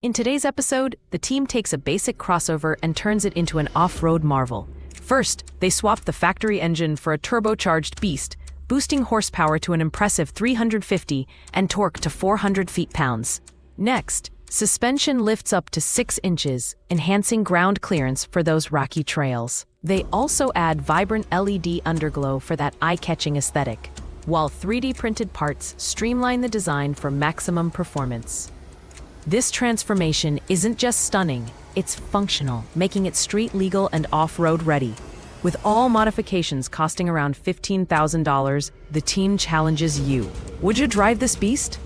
In today's episode, the team takes a basic crossover and turns it into an off-road marvel. First, they swap the factory engine for a turbocharged beast, boosting horsepower to an impressive 350 and torque to 400 feet-pounds. Next, suspension lifts up to 6 inches, enhancing ground clearance for those rocky trails. They also add vibrant LED underglow for that eye-catching aesthetic, while 3D printed parts streamline the design for maximum performance. This transformation isn't just stunning, it's functional, making it street legal and off-road ready. With all modifications costing around $15,000, the team challenges you. Would you drive this beast?